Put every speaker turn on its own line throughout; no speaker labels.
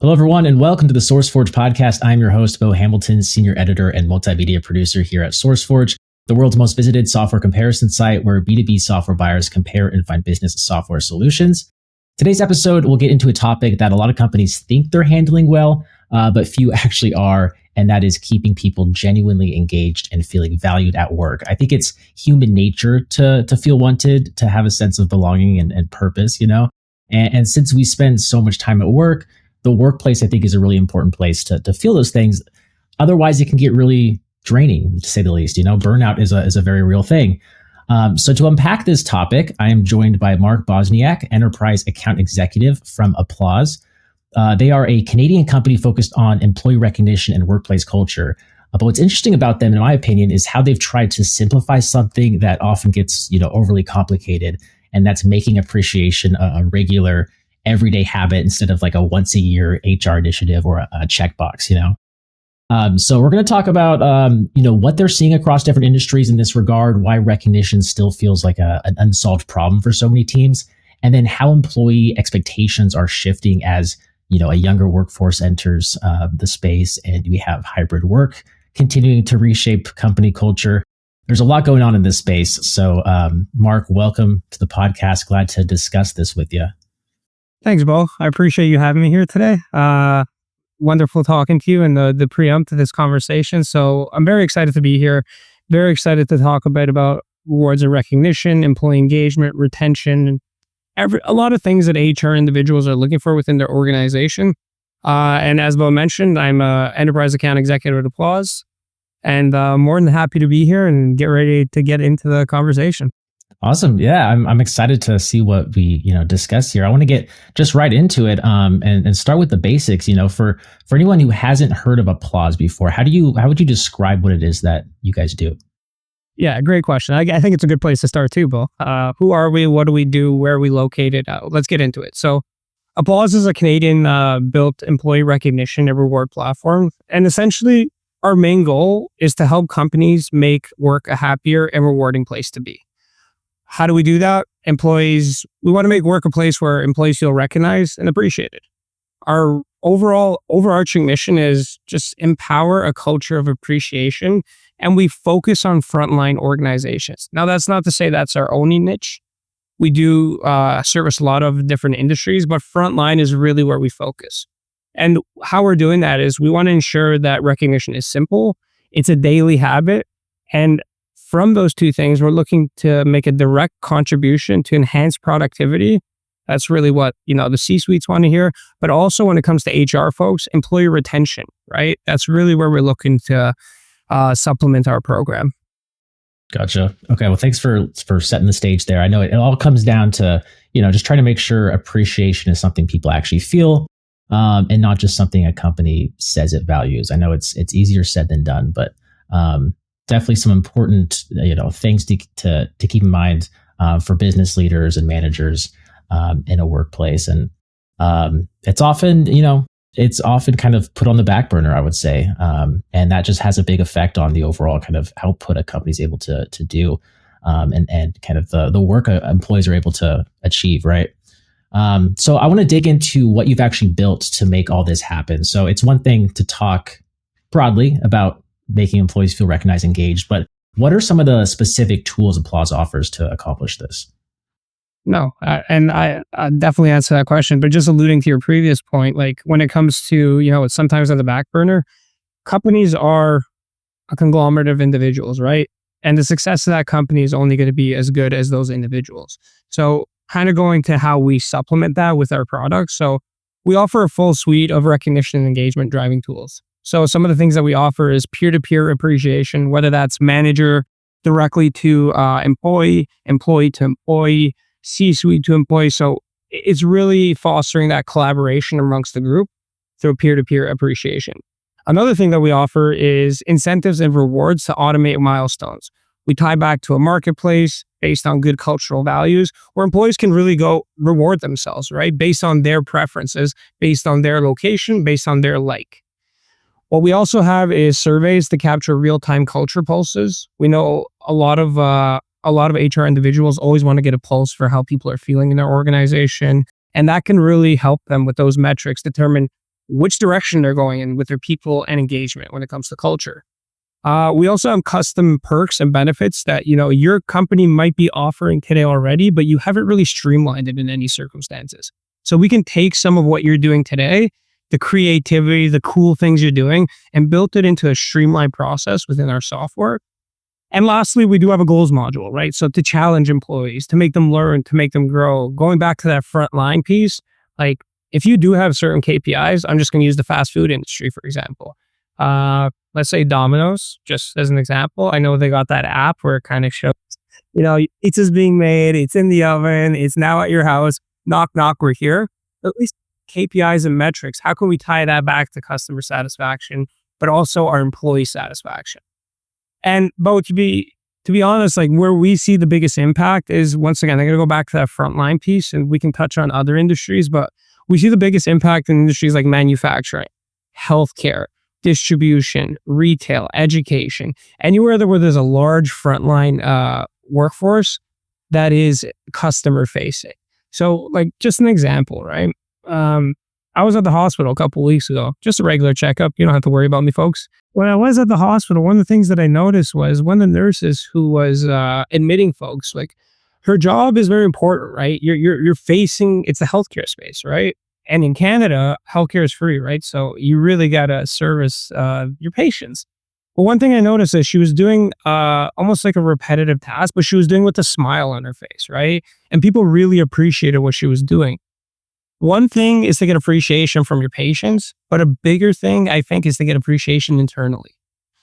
Hello, everyone, and welcome to the SourceForge podcast. I'm your host, Bo Hamilton, senior editor and multimedia producer here at SourceForge, the world's most visited software comparison site where B2B software buyers compare and find business software solutions. Today's episode, we'll get into a topic that a lot of companies think they're handling well, but few actually are, and that is keeping people genuinely engaged and feeling valued at work. I think it's human nature to feel wanted, to have a sense of belonging and purpose, And since we spend so much time at work, the workplace, I think, is a really important place to feel those things. Otherwise, it can get really draining, to say the least. Burnout is a very real thing. So to unpack this topic, I am joined by Mark Bosnjak, Enterprise Account Executive from Applauz. They are a Canadian company focused on employee recognition and workplace culture. But what's interesting about them, in my opinion, is how they've tried to simplify something that often gets overly complicated, and that's making appreciation a regular everyday habit instead of like a once a year HR initiative or a checkbox, So we're going to talk about, what they're seeing across different industries in this regard, why recognition still feels like an unsolved problem for so many teams, and then how employee expectations are shifting as, a younger workforce enters the space and we have hybrid work continuing to reshape company culture. There's a lot going on in this space. So, Mark, welcome to the podcast. Glad to discuss this with you.
Thanks, Bo. I appreciate you having me here today. Wonderful talking to you and the preempt to this conversation. So I'm very excited to be here. Very excited to talk about rewards and recognition, employee engagement, retention, a lot of things that HR individuals are looking for within their organization. And as Bo mentioned, I'm an enterprise account executive at Applauz, and more than happy to be here and get ready to get into the conversation.
Awesome. Yeah, I'm excited to see what we, discuss here. I want to get just right into it and start with the basics. For anyone who hasn't heard of Applauz before, how would you describe what it is that you guys do?
Yeah, great question. I think it's a good place to start too, Bill. Who are we? What do we do? Where are we located? Let's get into it. So Applauz is a Canadian built employee recognition and reward platform. And essentially, our main goal is to help companies make work a happier and rewarding place to be. How do we do that? We want to make work a place where employees feel recognized and appreciated. Our overarching mission is just empower a culture of appreciation, and we focus on frontline organizations. Now, that's not to say that's our only niche. We do service a lot of different industries, but frontline is really where we focus. And how we're doing that is we want to ensure that recognition is simple, it's a daily habit, and from those two things, we're looking to make a direct contribution to enhance productivity. That's really what, the C-suites want to hear. But also when it comes to HR folks, employee retention, right? That's really where we're looking to supplement our program.
Gotcha. Okay. Well, thanks for setting the stage there. I know it all comes down to, just trying to make sure appreciation is something people actually feel and not just something a company says it values. I know it's easier said than done, but definitely some important, things to keep in mind for business leaders and managers in a workplace. And it's often kind of put on the back burner, I would say. And that just has a big effect on the overall kind of output a company's able to do and kind of the work employees are able to achieve, right? So I want to dig into what you've actually built to make all this happen. So it's one thing to talk broadly about making employees feel recognized, engaged, but what are some of the specific tools Applauz offers to accomplish this?
No, and I definitely answer that question, but just alluding to your previous point, like when it comes to, it's sometimes on the back burner, companies are a conglomerate of individuals, right? And the success of that company is only going to be as good as those individuals. So kind of going to how we supplement that with our products. So we offer a full suite of recognition and engagement driving tools. So some of the things that we offer is peer-to-peer appreciation, whether that's manager directly to employee, employee to employee, C-suite to employee. So it's really fostering that collaboration amongst the group through peer-to-peer appreciation. Another thing that we offer is incentives and rewards to automate milestones. We tie back to a marketplace based on good cultural values where employees can really go reward themselves, right? Based on their preferences, based on their location, based on their like. What we also have is surveys to capture real-time culture pulses. We know a lot of HR individuals always want to get a pulse for how people are feeling in their organization. And that can really help them with those metrics, determine which direction they're going in with their people and engagement when it comes to culture. We also have custom perks and benefits that, your company might be offering today already, but you haven't really streamlined it in any circumstances. So we can take some of what you're doing today, the creativity, the cool things you're doing, and build it into a streamlined process within our software. And lastly, we do have a goals module, right? So to challenge employees, to make them learn, to make them grow. Going back to that frontline piece, like if you do have certain KPIs, I'm just going to use the fast food industry, for example. Let's say Domino's, just as an example. I know they got that app where it kind of shows, pizza's being made, it's in the oven, it's now at your house, knock, knock, we're here. At least KPIs and metrics, how can we tie that back to customer satisfaction, but also our employee satisfaction? And Bo, to be honest, like where we see the biggest impact is, once again, I'm going to go back to that frontline piece and we can touch on other industries, but we see the biggest impact in industries like manufacturing, healthcare, distribution, retail, education, anywhere where there's a large frontline workforce that is customer facing. So like just an example, right? I was at the hospital a couple of weeks ago, just a regular checkup. You don't have to worry about me, folks. When I was at the hospital, one of the things that I noticed was one of the nurses who was admitting folks, like her job is very important, right? You're facing, it's the healthcare space, right? And in Canada, healthcare is free, right? So you really got to service your patients. But one thing I noticed is she was doing almost like a repetitive task, but she was doing with a smile on her face, right? And people really appreciated what she was doing. One thing is to get appreciation from your patients, but a bigger thing, I think, is to get appreciation internally.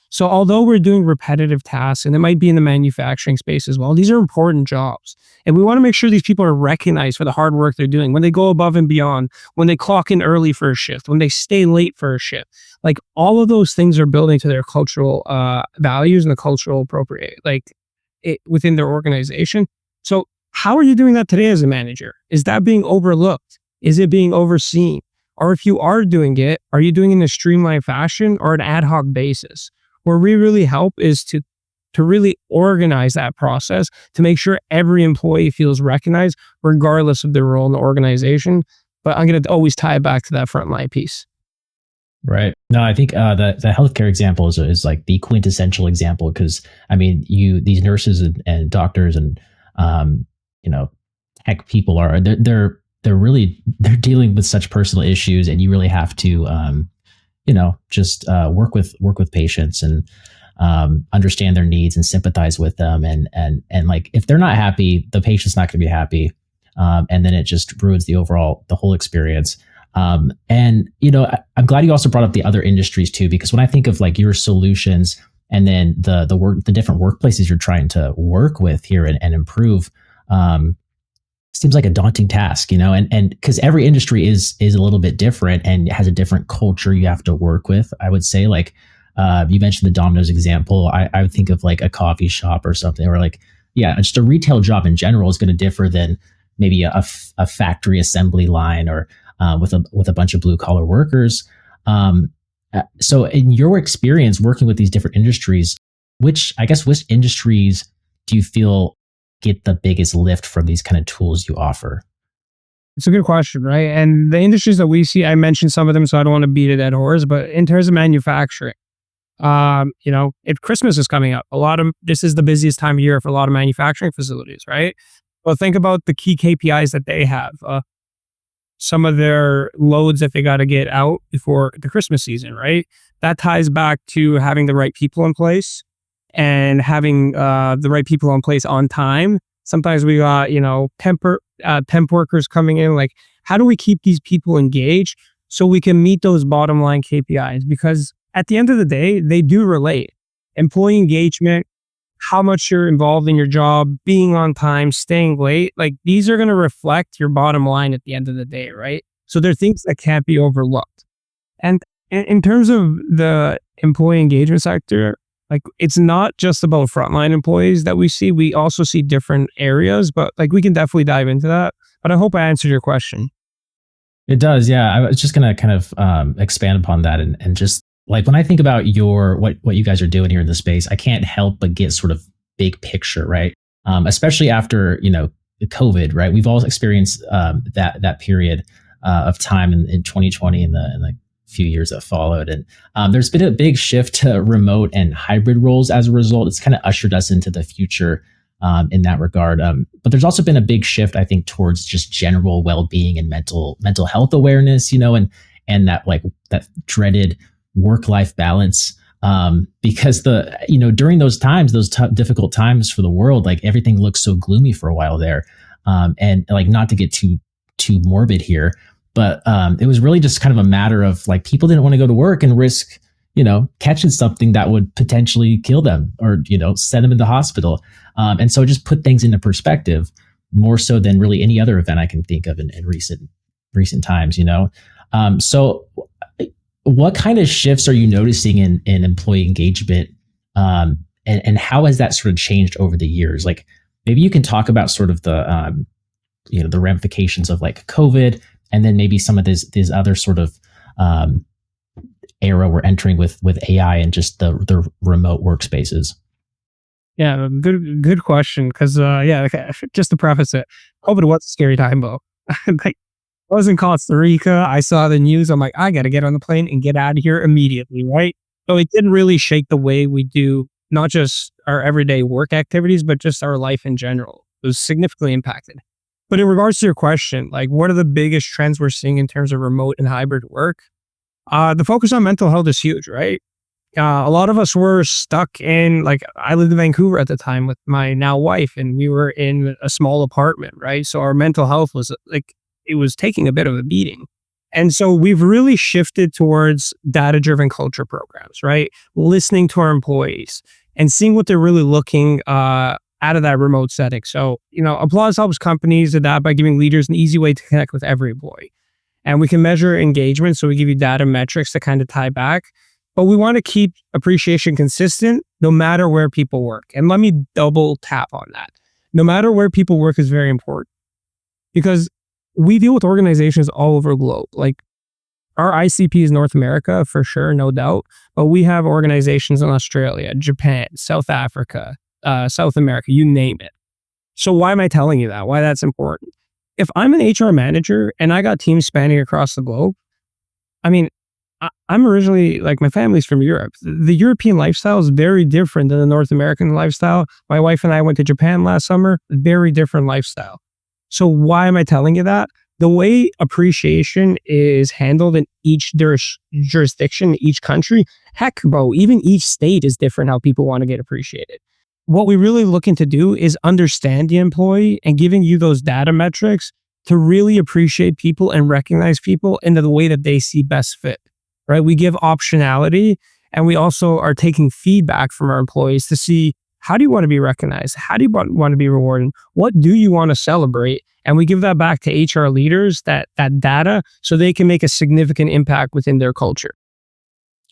So although we're doing repetitive tasks, and it might be in the manufacturing space as well, these are important jobs. And we want to make sure these people are recognized for the hard work they're doing, when they go above and beyond, when they clock in early for a shift, when they stay late for a shift. Like all of those things are building to their cultural values and the cultural appropriate, within their organization. So how are you doing that today as a manager? Is that being overlooked? Is it being overseen? Or if you are doing it, are you doing it in a streamlined fashion or an ad hoc basis? Where we really help is to really organize that process to make sure every employee feels recognized regardless of their role in the organization. But I'm going to always tie it back to that frontline piece.
Right. No, I think the healthcare example is like the quintessential example, because I mean, these nurses and doctors and tech people they're dealing with such personal issues, and you really have to just work with patients and understand their needs and sympathize with them, and like if they're not happy, the patient's not going to be happy, and then it just ruins the whole experience. I'm glad you also brought up the other industries too, because when I think of like your solutions and then the different workplaces you're trying to work with here and improve, seems like a daunting task, and because every industry is a little bit different and has a different culture you have to work with. I would say, like you mentioned the Domino's example. I would think of like a coffee shop or something, or like, yeah, just a retail job in general is going to differ than maybe a factory assembly line or with a bunch of blue collar workers. So in your experience working with these different industries, which industries do you feel get the biggest lift from these kind of tools you offer?
It's a good question, right? And the industries that we see, I mentioned some of them, so I don't want to beat a dead horse, but in terms of manufacturing, if Christmas is coming up, this is the busiest time of year for a lot of manufacturing facilities, right? Well, think about the key KPIs that they have. Some of their loads that they got to get out before the Christmas season, right? That ties back to having the right people in place and having the right people in place on time. Sometimes we got, temp workers coming in. Like, how do we keep these people engaged so we can meet those bottom line KPIs? Because at the end of the day, they do relate. Employee engagement, how much you're involved in your job, being on time, staying late, like these are going to reflect your bottom line at the end of the day, right? So they're things that can't be overlooked. And in terms of the employee engagement sector, like it's not just about frontline employees that we see. We also see different areas, but like we can definitely dive into that. But I hope I answered your question.
It does, yeah. I was just going to kind of expand upon that and just like when I think about what you guys are doing here in the space, I can't help but get sort of big picture, right? Especially after the COVID, right? We've all experienced that period of time in 2020 and the few years that followed. And there's been a big shift to remote and hybrid roles as a result. It's kind of ushered us into the future in that regard. But there's also been a big shift, I think, towards just general well-being and mental health awareness, and that dreaded work-life balance. Because during those times, those difficult times for the world, like everything looked so gloomy for a while there. And like, not to get too morbid here, but it was really just kind of a matter of like, people didn't want to go to work and risk, catching something that would potentially kill them or, send them into hospital. And so it just put things into perspective more so than really any other event I can think of in recent times, So what kind of shifts are you noticing in employee engagement? And how has that sort of changed over the years? Like, maybe you can talk about sort of the, the ramifications of like COVID, and then maybe some of these other sort of era we're entering with AI and just the remote workspaces.
Yeah, good question. Because just to preface it, COVID was a scary time, though. Like, I was in Costa Rica. I saw the news. I'm like, I got to get on the plane and get out of here immediately, right? So it didn't really shake the way we do not just our everyday work activities, but just our life in general. It was significantly impacted. But in regards to your question, like, what are the biggest trends we're seeing in terms of remote and hybrid work? The focus on mental health is huge, right? A lot of us were stuck in, like, I lived in Vancouver at the time with my now wife, and we were in a small apartment, right? So our mental health was like, it was taking a bit of a beating. And so we've really shifted towards data-driven culture programs, right? Listening to our employees and seeing what they're really looking out of that remote setting. So, Applauz helps companies adapt by giving leaders an easy way to connect with every employee. And we can measure engagement, so we give you data metrics to kind of tie back. But we want to keep appreciation consistent no matter where people work. And let me double tap on that. No matter where people work is very important, because we deal with organizations all over the globe. Like, our ICP is North America for sure, no doubt. But we have organizations in Australia, Japan, South Africa, South America, you name it. So why am I telling you that? Why that's important? If I'm an HR manager and I got teams spanning across the globe, I mean, I'm originally, like, my family's from Europe. The European lifestyle is very different than the North American lifestyle. My wife and I went to Japan last summer, very different lifestyle. So why am I telling you that? The way appreciation is handled in each jurisdiction, each country, heck, bro, even each state is different how people want to get appreciated. What we're really looking to do is understand the employee and giving you those data metrics to really appreciate people and recognize people in the way that they see best fit, right? We give optionality, and we also are taking feedback from our employees to see, how do you want to be recognized? How do you want to be rewarded? What do you want to celebrate? And we give that back to HR leaders, that data, so they can make a significant impact within their culture.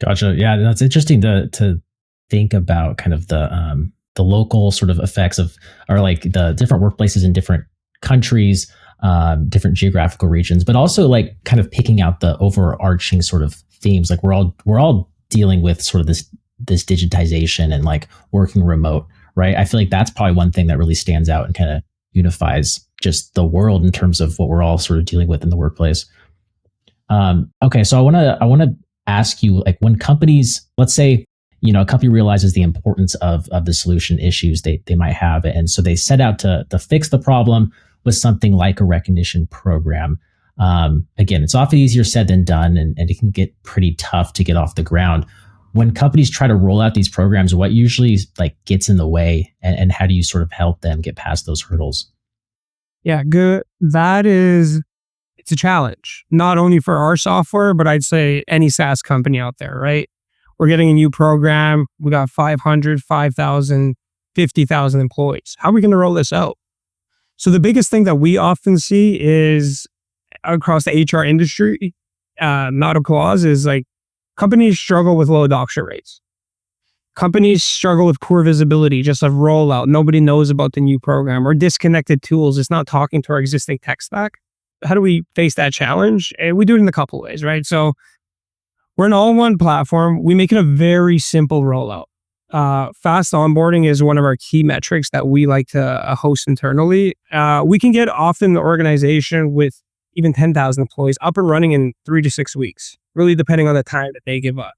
Gotcha. Yeah, that's interesting to think about kind of the local sort of effects of, or like the different workplaces in different countries, different geographical regions, but also like kind of picking out the overarching sort of themes. Like, we're all dealing with sort of this digitization and like working remote, right? I feel like that's probably one thing that really stands out and kind of unifies just the world in terms of what we're all sort of dealing with in the workplace. Okay, so I want to ask you, like, when companies, let's say, a company realizes the importance of the solution issues they might have, and so they set out to fix the problem with something like a recognition program. Again, it's often easier said than done, and it can get pretty tough to get off the ground. When companies try to roll out these programs, what usually like gets in the way, and how do you sort of help them get past those hurdles?
Yeah, good. It's a challenge, not only for our software, but I'd say any SaaS company out there, right? We're getting a new program. We got 500, 5,000, 50,000 employees. How are we going to roll this out? So the biggest thing that we often see is across the HR industry, not Applauz, is like, companies struggle with low adoption rates. Companies struggle with poor visibility, just a rollout. Nobody knows about the new program, or disconnected tools. It's not talking to our existing tech stack. How do we face that challenge? And we do it in a couple of ways, right? So we're an all-in-one platform. We make it a very simple rollout. Fast onboarding is one of our key metrics that we like to host internally. We can get often the organization with even 10,000 employees up and running in 3 to 6 weeks, really depending on the time that they give up.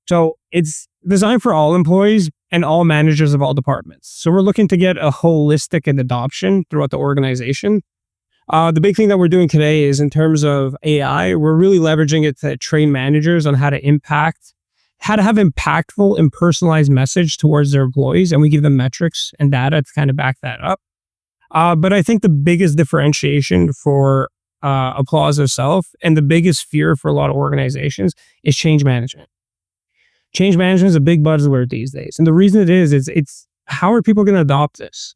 So it's designed for all employees and all managers of all departments. So we're looking to get a holistic and adoption throughout the organization. The big thing that we're doing today is in terms of AI, we're really leveraging it to train managers on how to have impactful and personalized message towards their employees. And we give them metrics and data to kind of back that up. But I think the biggest differentiation for Applauz itself and the biggest fear for a lot of organizations is change management. Change management is a big buzzword these days. And the reason it is it's how are people going to adopt this?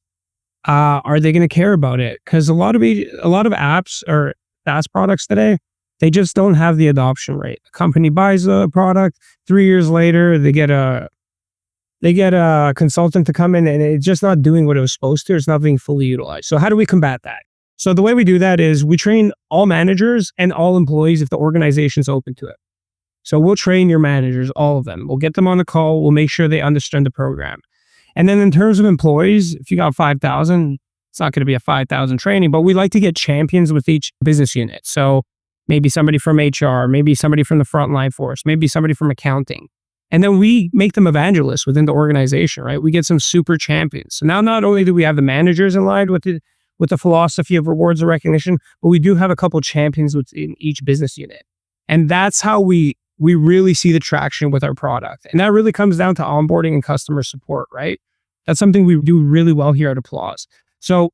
Are they going to care about it? Because a lot of apps or SaaS products today, they just don't have the adoption rate. A company buys a product, 3 years later, they get a consultant to come in and it's just not doing what it was supposed to. It's not being fully utilized. So how do we combat that? So the way we do that is we train all managers and all employees if the organization's open to it. So we'll train your managers, all of them. We'll get them on the call. We'll make sure they understand the program. And then in terms of employees, if you got 5,000, it's not going to be a 5,000 training, but we like to get champions with each business unit. So maybe somebody from HR, maybe somebody from the frontline force, maybe somebody from accounting. And then we make them evangelists within the organization, right? We get some super champions. So now not only do we have the managers in line with the philosophy of rewards and recognition, but we do have a couple champions within each business unit. And that's how we really see the traction with our product. And that really comes down to onboarding and customer support, right? That's something we do really well here at Applauz. So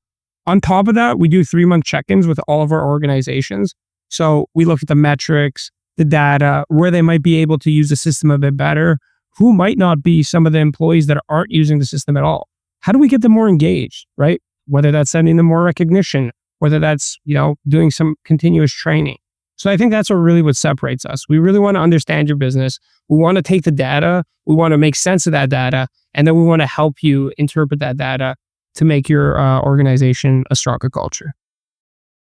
on top of that, we do 3-month check-ins with all of our organizations. So we look at the metrics, the data, where they might be able to use the system a bit better, who might not be some of the employees that aren't using the system at all. How do we get them more engaged, right? Whether that's sending them more recognition, whether that's, doing some continuous training. So I think that's what separates us. We really want to understand your business. We want to take the data. We want to make sense of that data. And then we want to help you interpret that data to make your organization a stronger culture.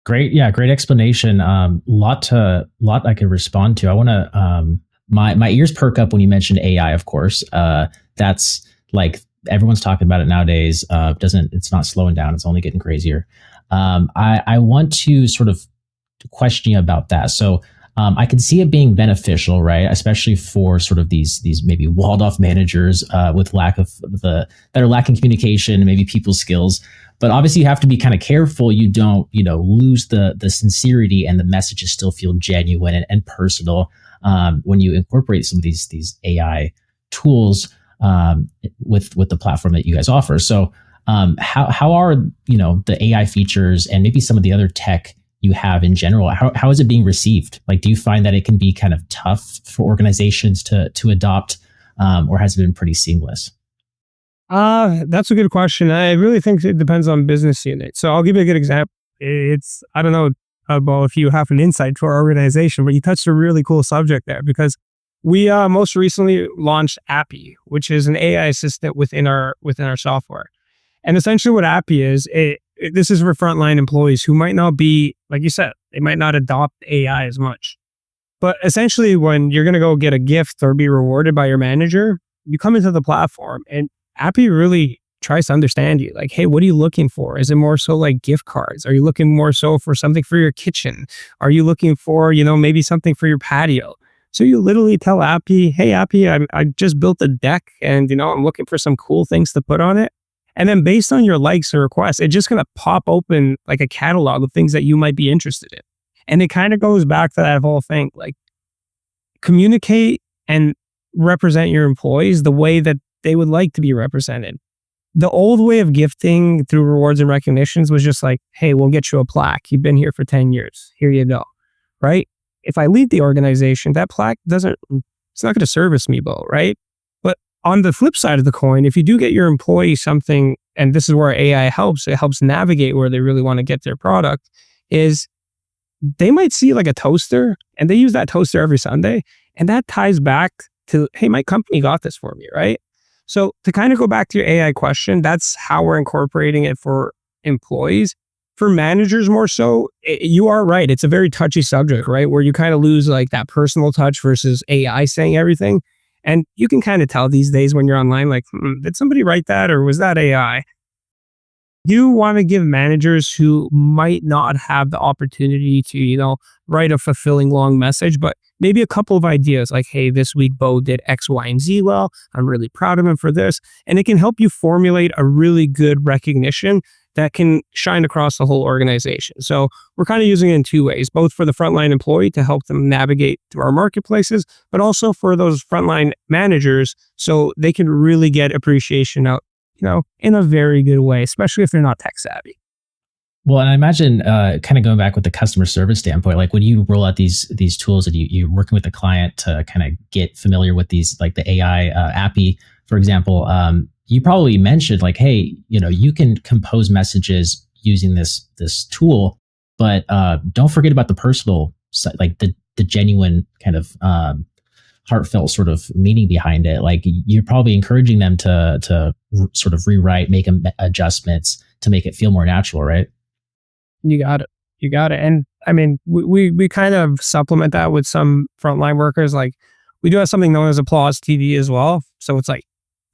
Great. Yeah. Great explanation. Lot I could respond to. I want to, my ears perk up when you mentioned AI, of course. That's like everyone's talking about it nowadays. It's not slowing down. It's only getting crazier. I want to sort of question you about that. So I can see it being beneficial, right? Especially for sort of these maybe walled off managers with that are lacking communication and maybe people skills. But obviously you have to be kind of careful you don't, lose the sincerity and the messages still feel genuine and personal when you incorporate some of these AI tools with the platform that you guys offer. So how are, the AI features and maybe some of the other tech you have in general, how is it being received? Like, do you find that it can be kind of tough for organizations to adopt, or has it been pretty seamless?
That's a good question. I really think it depends on business unit. So I'll give you a good example. I don't know about if you have an insight to our organization, but you touched a really cool subject there because we most recently launched Applauz, which is an AI assistant within our software. And essentially what Applauz is, this is for frontline employees who might not be, like you said, they might not adopt AI as much. But essentially when you're going to go get a gift or be rewarded by your manager, you come into the platform and Applauz really tries to understand you. Like, hey, what are you looking for? Is it more so like gift cards? Are you looking more so for something for your kitchen? Are you looking for, maybe something for your patio? So you literally tell Applauz, hey, Applauz, I just built a deck and, I'm looking for some cool things to put on it. And then based on your likes or requests, it's just going to pop open like a catalog of things that you might be interested in. And it kind of goes back to that whole thing, like communicate and represent your employees the way that they would like to be represented. The old way of gifting through rewards and recognitions was just like, hey, we'll get you a plaque. You've been here for 10 years. Here you go. Right? If I leave the organization, that plaque it's not going to service me well, right? But on the flip side of the coin, if you do get your employee something, and this is where AI helps, it helps navigate where they really want to get their product, is they might see like a toaster and they use that toaster every Sunday. And that ties back to, hey, my company got this for me, right? So to kind of go back to your AI question, that's how we're incorporating it for employees. For managers more so, you are right. It's a very touchy subject, right? Where you kind of lose like that personal touch versus AI saying everything. And you can kind of tell these days when you're online, like, did somebody write that or was that AI? You want to give managers who might not have the opportunity to, write a fulfilling long message, but maybe a couple of ideas like, hey, this week Bo did X, Y, and Z well. I'm really proud of him for this. And it can help you formulate a really good recognition that can shine across the whole organization. So we're kind of using it in two ways, both for the frontline employee to help them navigate through our marketplaces, but also for those frontline managers so they can really get appreciation out, in a very good way, especially if they're not tech savvy.
Well, and I imagine kind of going back with the customer service standpoint, like when you roll out these tools and you're working with the client to kind of get familiar with these, like the AI appy, for example, you probably mentioned like, hey, you can compose messages using this tool, but don't forget about the personal side, like the genuine kind of heartfelt sort of meaning behind it. Like you're probably encouraging them to sort of rewrite, make adjustments to make it feel more natural, right?
You got it. You got it. And I mean, we kind of supplement that with some frontline workers. Like we do have something known as Applauz TV as well. So it's like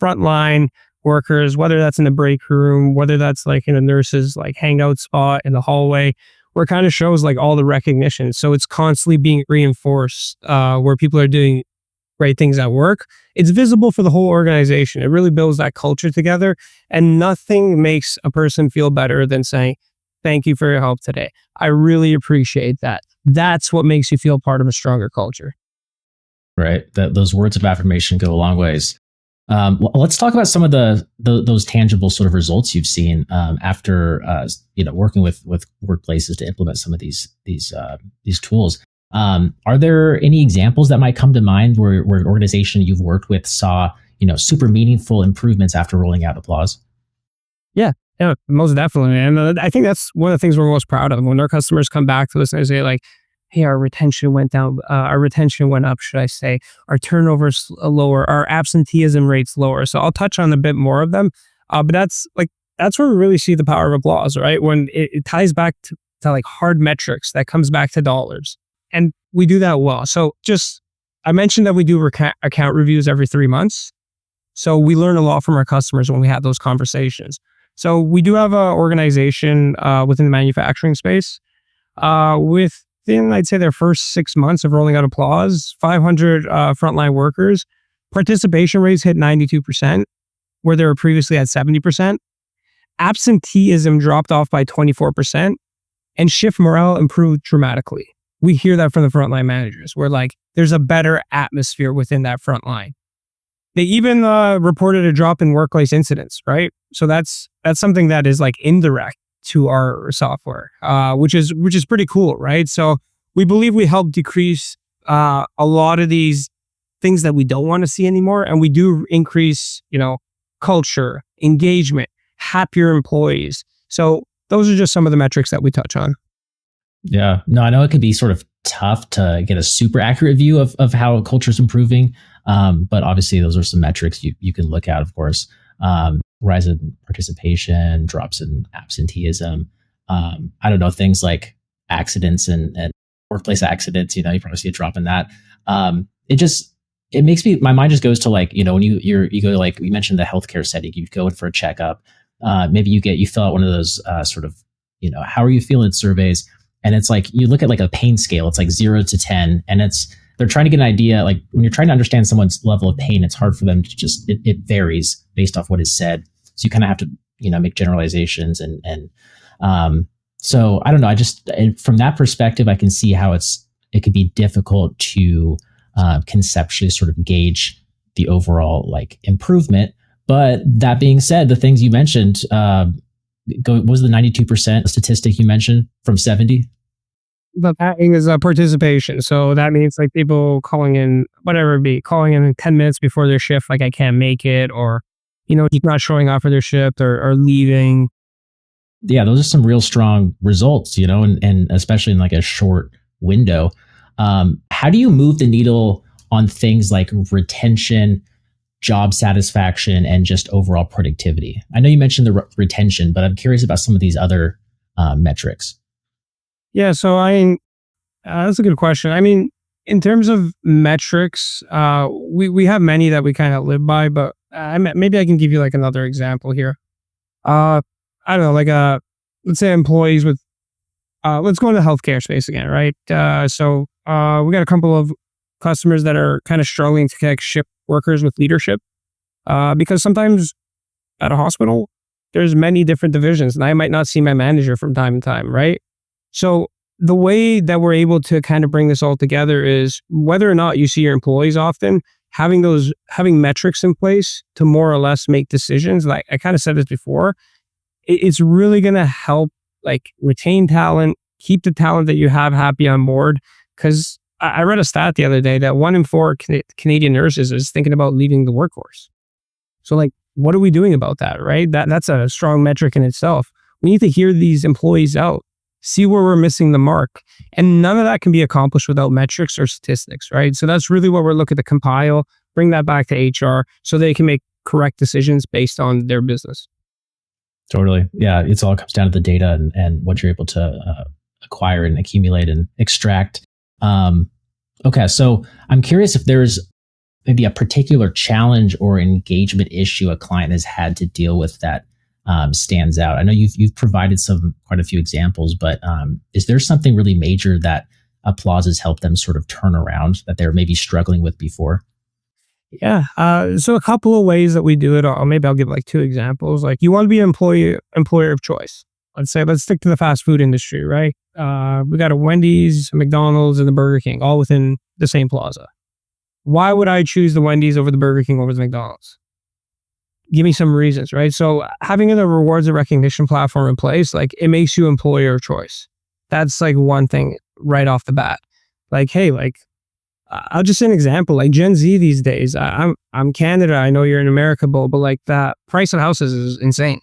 frontline workers, whether that's in the break room, whether that's like in a nurse's like hangout spot in the hallway, where it kind of shows like all the recognition. So it's constantly being reinforced where people are doing great things at work. It's visible for the whole organization. It really builds that culture together. And nothing makes a person feel better than saying, thank you for your help today. I really appreciate that. That's what makes you feel part of a stronger culture.
Right. Those words of affirmation go a long ways. Let's talk about some of those tangible sort of results you've seen after working with workplaces to implement some of these tools. Are there any examples that might come to mind where an organization you've worked with saw super meaningful improvements after rolling out Applauz?
Yeah, most definitely. And I think that's one of the things we're most proud of when our customers come back to us and they say like, hey, our retention went down, our retention went up, should I say, our turnover's lower, our absenteeism rate's lower. So I'll touch on a bit more of them. But that's where we really see the power of Applauz, right? When it ties back to like hard metrics that comes back to dollars. And we do that well. So I mentioned that we do account reviews every 3 months. So we learn a lot from our customers when we have those conversations. So we do have an organization within the manufacturing space. Within, I'd say, their first 6 months of rolling out Applauz, 500 frontline workers, participation rates hit 92%, where they were previously at 70%. Absenteeism dropped off by 24%, and shift morale improved dramatically. We hear that from the frontline managers, where like there's a better atmosphere within that front line. They even reported a drop in workplace incidents, right? So that's something that is like indirect to our software, which is pretty cool, right? So we believe we help decrease a lot of these things that we don't want to see anymore, and we do increase, culture, engagement, happier employees. So those are just some of the metrics that we touch on.
Yeah, no, I know it could be sort of tough to get a super accurate view of how a culture is improving. But obviously those are some metrics you can look at, of course. Rise in participation, drops in absenteeism. I don't know, things like accidents and workplace accidents, you probably see a drop in that. It makes my mind just goes to like, when you go to like, we mentioned the healthcare setting, you go in for a checkup. Maybe you fill out one of those sort of, how are you feeling surveys? And it's like, you look at like a pain scale, it's like 0 to 10. And they're trying to get an idea, like when you're trying to understand someone's level of pain, it's hard for them to it varies based off what is said. So you kind of have to, make generalizations. So I don't know. From that perspective, I can see how it could be difficult to conceptually sort of gauge the overall like improvement. But that being said, the things you mentioned, was the 92% statistic you mentioned from 70?
The patting is a participation. So that means like people calling in, whatever it be, calling in 10 minutes before their shift, like I can't make it, or, just not showing up for their shift or leaving.
Yeah, those are some real strong results, and especially in like a short window. How do you move the needle on things like retention, job satisfaction, and just overall productivity? I know you mentioned the retention, but I'm curious about some of these other metrics.
Yeah, so that's a good question. I mean, in terms of metrics, we have many that we kind of live by, but maybe I can give you like another example here. I don't know, like let's say employees with, let's go into the healthcare space again, right? So we got a couple of customers that are kind of struggling to connect ship workers with leadership. Because sometimes at a hospital, there's many different divisions and I might not see my manager from time to time, right? So the way that we're able to kind of bring this all together is whether or not you see your employees often, having metrics in place to more or less make decisions. Like I kind of said this before, it's really going to help like retain talent, keep the talent that you have happy on board. Because I read a stat the other day that 1 in 4 Canadian nurses is thinking about leaving the workforce. So like, what are we doing about that, right? That's a strong metric in itself. We need to hear these employees out, see where we're missing the mark. And none of that can be accomplished without metrics or statistics, right? So that's really what we're looking to compile, bring that back to HR so they can make correct decisions based on their business.
Totally. Yeah. It all comes down to the data and what you're able to acquire and accumulate and extract. Okay. So I'm curious if there's maybe a particular challenge or engagement issue a client has had to deal with that stands out. I know you've provided quite a few examples, but is there something really major that Applauz has helped them sort of turn around that they're maybe struggling with before?
Yeah. So a couple of ways that we do it, or maybe I'll give like 2 examples. Like you want to be an employer of choice. Let's stick to the fast food industry, right? We got a Wendy's, a McDonald's, and the Burger King all within the same plaza. Why would I choose the Wendy's over the Burger King over the McDonald's? Give me some reasons, right? So having a rewards and recognition platform in place, like it makes you employer of choice. That's like one thing right off the bat. Like, hey, like I'll just say an example. Like Gen Z these days, I'm Canada. I know you're in America, but like that price of houses is insane.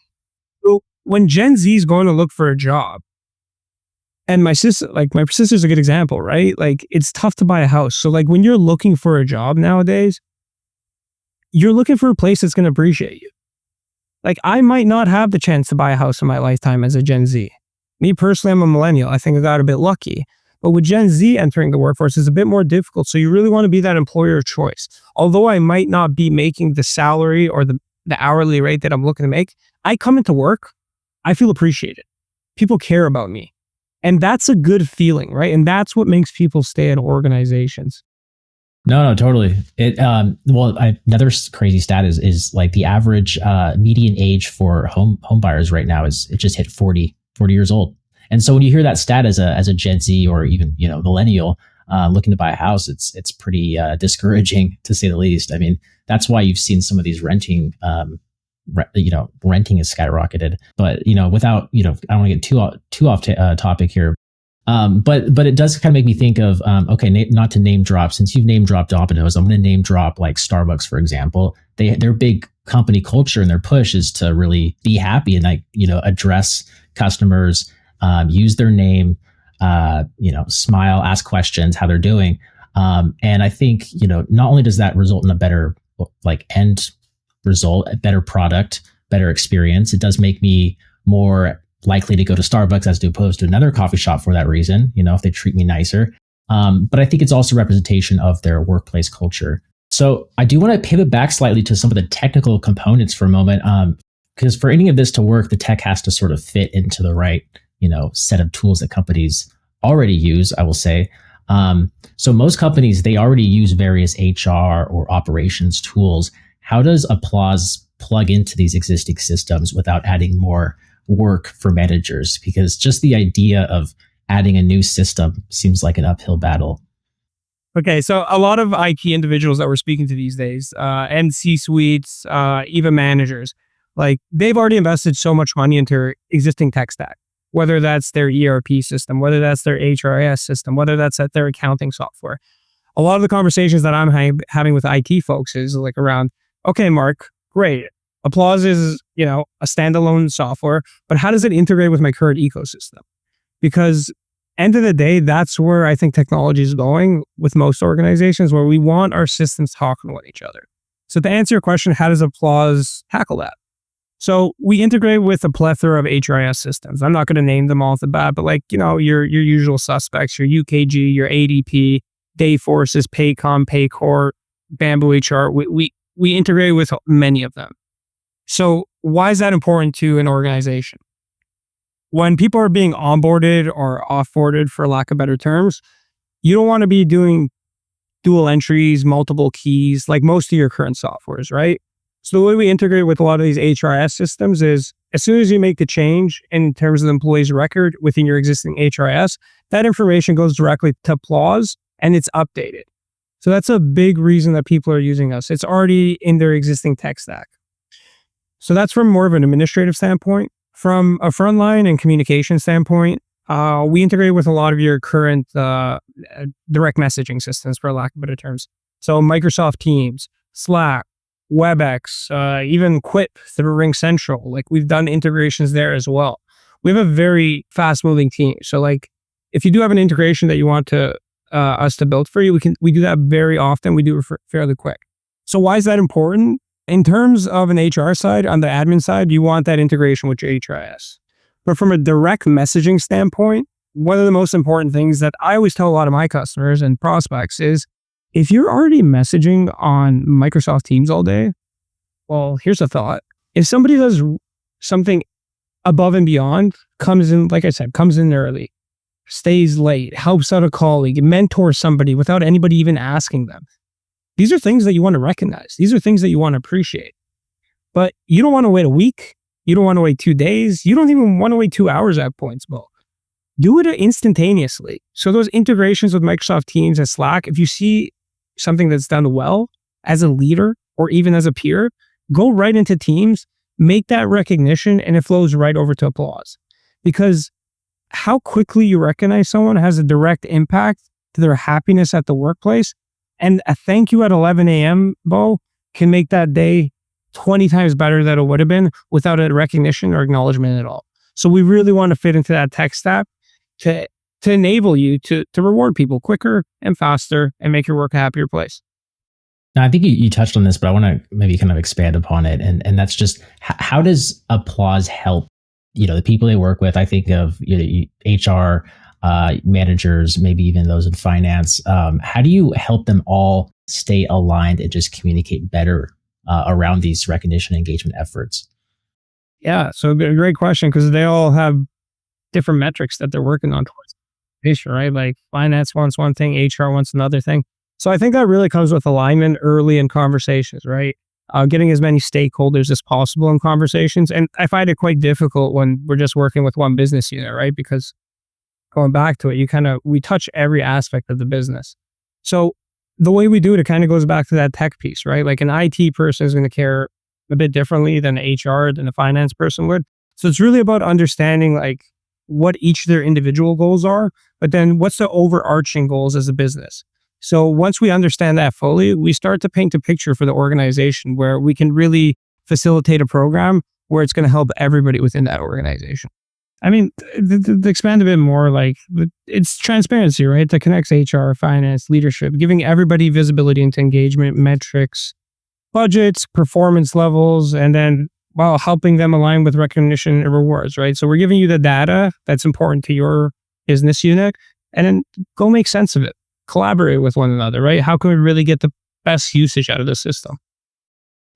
So when Gen Z is going to look for a job, and my sister's a good example, right? Like it's tough to buy a house. So like when you're looking for a job nowadays, you're looking for a place that's going to appreciate you. Like I might not have the chance to buy a house in my lifetime as a Gen Z. Me personally, I'm a millennial. I think I got a bit lucky. But with Gen Z entering the workforce, it's a bit more difficult. So you really want to be that employer of choice. Although I might not be making the salary or the hourly rate that I'm looking to make, I come into work, I feel appreciated. People care about me. And that's a good feeling, right? And that's what makes people stay at organizations.
No, totally. Another crazy stat is like the average median age for home buyers right now it just hit 40 years old. And so when you hear that stat as a Gen Z or even millennial looking to buy a house, it's pretty discouraging to say the least. I mean, that's why you've seen some of these renting has skyrocketed. But without I don't want to get too off topic here. But it does kind of make me think of not to name drop, since you've name dropped Domino's, I'm going to name drop like Starbucks, for example. Their big company culture and their push is to really be happy and address customers, use their name, smile, ask questions, how they're doing. And I think not only does that result in a better end result, a better product, better experience, it does make me more likely to go to Starbucks as opposed to another coffee shop for that reason, if they treat me nicer. But I think it's also representation of their workplace culture. So I do want to pivot back slightly to some of the technical components for a moment, because for any of this to work, the tech has to sort of fit into the right, set of tools that companies already use, I will say. So most companies, they already use various HR or operations tools. How does Applauz plug into these existing systems without adding more work for managers? Because just the idea of adding a new system seems like an uphill battle.
Okay, so a lot of IT individuals that we're speaking to these days, and C-suites, even managers, like they've already invested so much money into their existing tech stack, whether that's their ERP system, whether that's their HRIS system, whether that's their accounting software. A lot of the conversations that I'm having with IT folks is like around, okay, Mark, great. Applauz is, a standalone software, but how does it integrate with my current ecosystem? Because end of the day, that's where I think technology is going with most organizations, where we want our systems talking with each other. So to answer your question, how does Applauz tackle that? So we integrate with a plethora of HRIS systems. I'm not going to name them all off the bat, but your usual suspects, your UKG, your ADP, Dayforces, Paycom, Paycor, Bamboo HR. We integrate with many of them. So why is that important to an organization? When people are being onboarded or offboarded, for lack of better terms, you don't want to be doing dual entries, multiple keys, like most of your current softwares, right? So the way we integrate with a lot of these HRS systems is as soon as you make the change in terms of the employee's record within your existing HRS, that information goes directly to Applauz and it's updated. So that's a big reason that people are using us. It's already in their existing tech stack. So that's from more of an administrative standpoint. From a frontline and communication standpoint, we integrate with a lot of your current direct messaging systems, for lack of better terms. So Microsoft Teams, Slack, WebEx, even Quip through Ring Central. Like we've done integrations there as well. We have a very fast moving team. So like if you do have an integration that you want to us to build for you, we do that very often. We do it fairly quick. So why is that important? In terms of an HR side, on the admin side, you want that integration with your HRIS. But from a direct messaging standpoint, one of the most important things that I always tell a lot of my customers and prospects is if you're already messaging on Microsoft Teams all day, well, here's a thought. If somebody does something above and beyond, comes in, like I said, comes in early, stays late, helps out a colleague, mentors somebody without anybody even asking them. These are things that you want to recognize. These are things that you want to appreciate. But you don't want to wait a week. You don't want to wait 2 days. You don't even want to wait 2 hours at points, Bo. Do it instantaneously. So those integrations with Microsoft Teams and Slack, if you see something that's done well as a leader or even as a peer, go right into Teams, make that recognition, and it flows right over to Applauz. Because how quickly you recognize someone has a direct impact to their happiness at the workplace. And a thank you at 11 a.m., Bo, can make that day 20 times better than it would have been without a recognition or acknowledgement at all. So we really want to fit into that tech stack to enable you to reward people quicker and faster and make your work a happier place.
Now, I think you touched on this, but I want to maybe kind of expand upon it. And that's just, how does Applauz help, the people they work with? I think of HR managers, maybe even those in finance. How do you help them all stay aligned and just communicate better around these recognition engagement efforts?
Yeah, so a great question, because they all have different metrics that they're working on towards, right? Like finance wants one thing, HR wants another thing. So I think that really comes with alignment early in conversations, right? Getting as many stakeholders as possible in conversations. And I find it quite difficult when we're just working with one business unit, right? Because going back to it, we touch every aspect of the business. So the way we do it, it kind of goes back to that tech piece, right? Like an IT person is going to care a bit differently than HR, than a finance person would. So it's really about understanding like what each of their individual goals are, but then what's the overarching goals as a business. So once we understand that fully, we start to paint a picture for the organization where we can really facilitate a program where it's going to help everybody within that organization. I mean, to expand a bit more, like it's transparency, right? That connects HR, finance, leadership, giving everybody visibility into engagement metrics, budgets, performance levels, and then while helping them align with recognition and rewards, right? So we're giving you the data that's important to your business unit, and then go make sense of it. Collaborate with one another, right? How can we really get the best usage out of the system?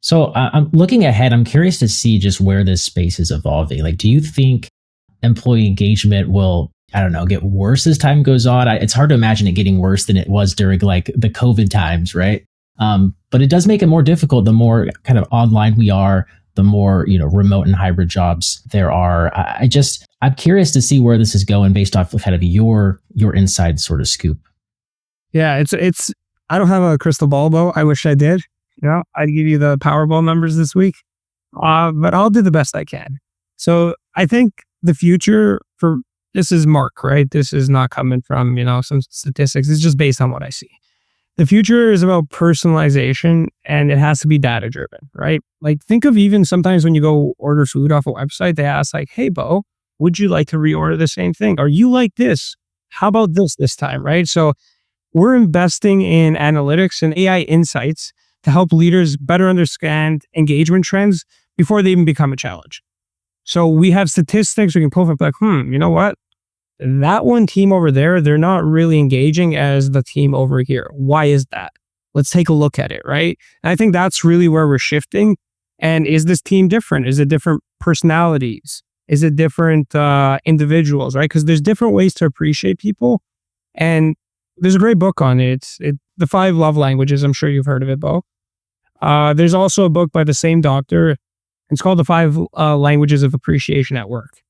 So I'm looking ahead. I'm curious to see just where this space is evolving. Like, do you think employee engagement will, get worse as time goes on? It's hard to imagine it getting worse than it was during like the COVID times, right? But it does make it more difficult the more kind of online we are, the more, remote and hybrid jobs there are. I'm curious to see where this is going based off of kind of your inside sort of scoop.
Yeah, it's. I don't have a crystal ball, Bo. I wish I did. I'd give you the Powerball numbers this week, but I'll do the best I can. So I think the future this is Mark, right? This is not coming from some statistics. It's just based on what I see. The future is about personalization, and it has to be data driven, right? Like think of even sometimes when you go order food off a website, they ask like, "Hey, Bo, would you like to reorder the same thing? Or you like this? How about this time?" Right? So we're investing in analytics and AI insights to help leaders better understand engagement trends before they even become a challenge. So we have statistics we can pull from like, you know what? That one team over there, they're not really engaging as the team over here. Why is that? Let's take a look at it, right? And I think that's really where we're shifting. And is this team different? Is it different personalities? Is it different individuals, right? Because there's different ways to appreciate people. And there's a great book on it. the 5 love languages. I'm sure you've heard of it, Bo. There's also a book by the same doctor. It's called The 5 Languages of Appreciation at Work.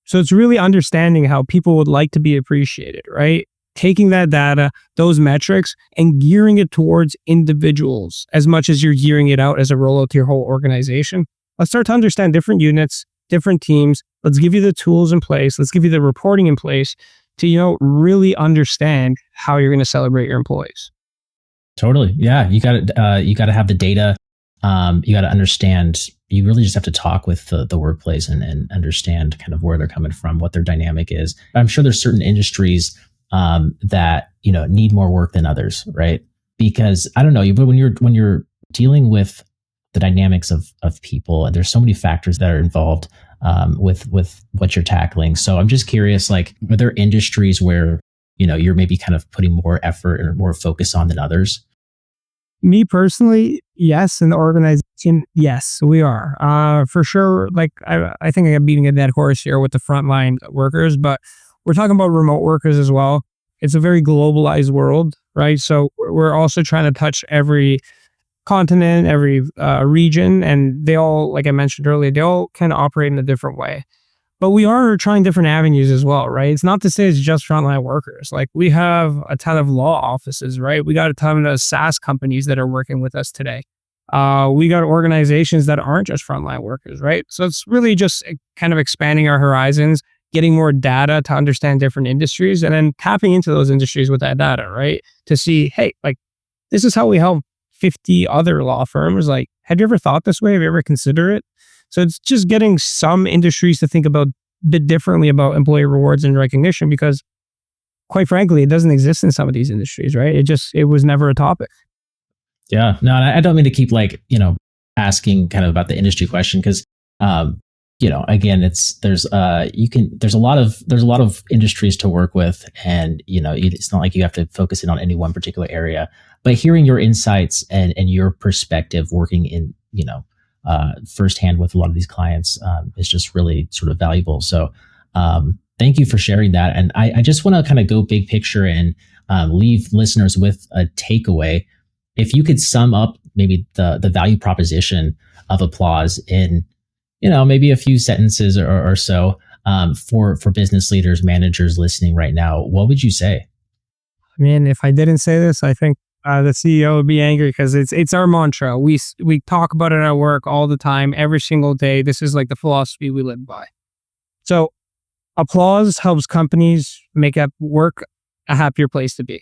So it's really understanding how people would like to be appreciated, right? Taking that data, those metrics, and gearing it towards individuals as much as you're gearing it out as a rollout to your whole organization. Let's start to understand different units, different teams. Let's give you the tools in place. Let's give you the reporting in place to, really understand how you're going to celebrate your employees.
Totally. Yeah. You got to have the data. You got to understand, you really just have to talk with the workplace and understand kind of where they're coming from, what their dynamic is. I'm sure there's certain industries that, need more work than others, right? Because I don't know, but when you're dealing with the dynamics of people, and there's so many factors that are involved with what you're tackling. So I'm just curious, like, are there industries where, you're maybe kind of putting more effort or more focus on than others?
Me personally, yes. And the organization, yes, we are. For sure, like, I think I'm beating a dead horse here with the frontline workers, but we're talking about remote workers as well. It's a very globalized world, right? So we're also trying to touch every continent, every region, and they all, like I mentioned earlier, they all kind of operate in a different way. But we are trying different avenues as well, right? It's not to say it's just frontline workers. Like, we have a ton of law offices, right? We got a ton of SaaS companies that are working with us today. We got organizations that aren't just frontline workers, right? So it's really just kind of expanding our horizons, getting more data to understand different industries, and then tapping into those industries with that data, right? To see, hey, like, this is how we help 50 other law firms. Like, have you ever thought this way? Have you ever considered it? So it's just getting some industries to think about a bit differently about employee rewards and recognition, because quite frankly, it doesn't exist in some of these industries, right? It was never a topic.
Yeah, no, I don't mean to keep asking kind of about the industry question, because again, there's a lot of industries to work with, and it's not like you have to focus in on any one particular area. But hearing your insights and your perspective, working in firsthand with a lot of these clients, is just really sort of valuable. So thank you for sharing that. And I just want to kind of go big picture and leave listeners with a takeaway. If you could sum up maybe the value proposition of Applauz in maybe a few sentences or so, for business leaders, managers listening right now, what would you say?
I mean, if I didn't say this, I think the CEO would be angry, because it's our mantra. We talk about it at work all the time, every single day. This is like the philosophy we live by. So Applauz helps companies make work a happier place to be,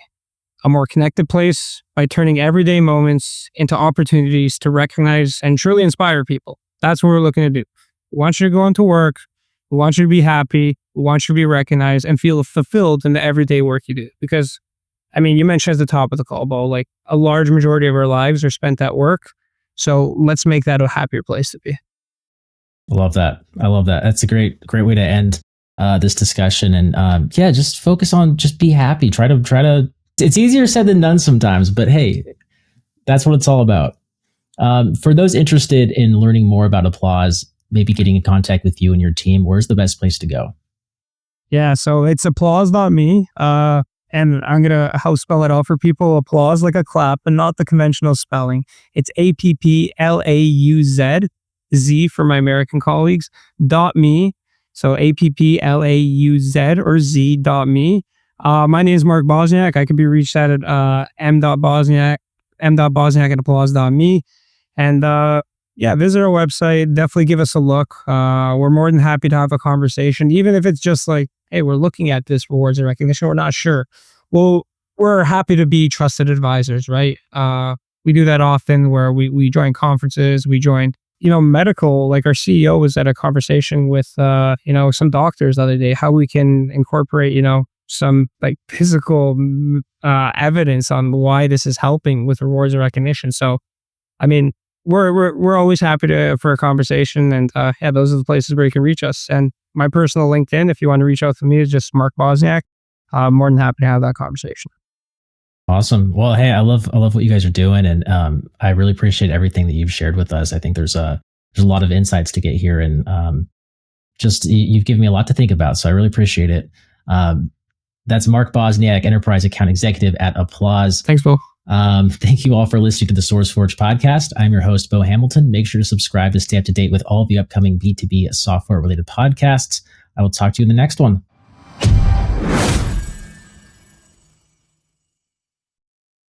a more connected place, by turning everyday moments into opportunities to recognize and truly inspire people. That's what we're looking to do. We want you to go into work. We want you to be happy. We want you to be recognized and feel fulfilled in the everyday work you do. Because, I mean, you mentioned at the top of the call, Bo, like, a large majority of our lives are spent at work. So let's make that a happier place to be.
I love that. That's a great way to end this discussion. And just focus on, just be happy. Try to. It's easier said than done sometimes, but hey, that's what it's all about. For those interested in learning more about Applauz, maybe getting in contact with you and your team, where's the best place to go?
Yeah, so it's applause.me. And I'm going to help spell it out for people. Applause like a clap, but not the conventional spelling. It's APPLAUZ, Z for my American colleagues, .me. So APPLAUZ or Z.me. My name is Mark Bosnjak. I can be reached at m.bosnjak at applause.me. And visit our website. Definitely give us a look. We're more than happy to have a conversation, even if it's just like, hey, we're looking at this rewards and recognition, we're not sure. Well, we're happy to be trusted advisors, right? We do that often, where we join conferences, we join, medical, like our CEO was at a conversation with, some doctors the other day, how we can incorporate, some like physical evidence on why this is helping with rewards and recognition. So, I mean, we're always happy for a conversation, and those are the places where you can reach us. And my personal LinkedIn, if you want to reach out to me, is just Mark Bosnjak. I'm more than happy to have that conversation.
Awesome. Well, hey, I love what you guys are doing, and I really appreciate everything that you've shared with us. I think there's a lot of insights to get here, and you've given me a lot to think about. So I really appreciate it. That's Mark Bosnjak, Enterprise Account Executive at Applauz.
Thanks, Bo.
Thank you all for listening to the SourceForge podcast. I'm your host, Bo Hamilton. Make sure to subscribe to stay up to date with all the upcoming B2B software related podcasts. I will talk to you in the next one.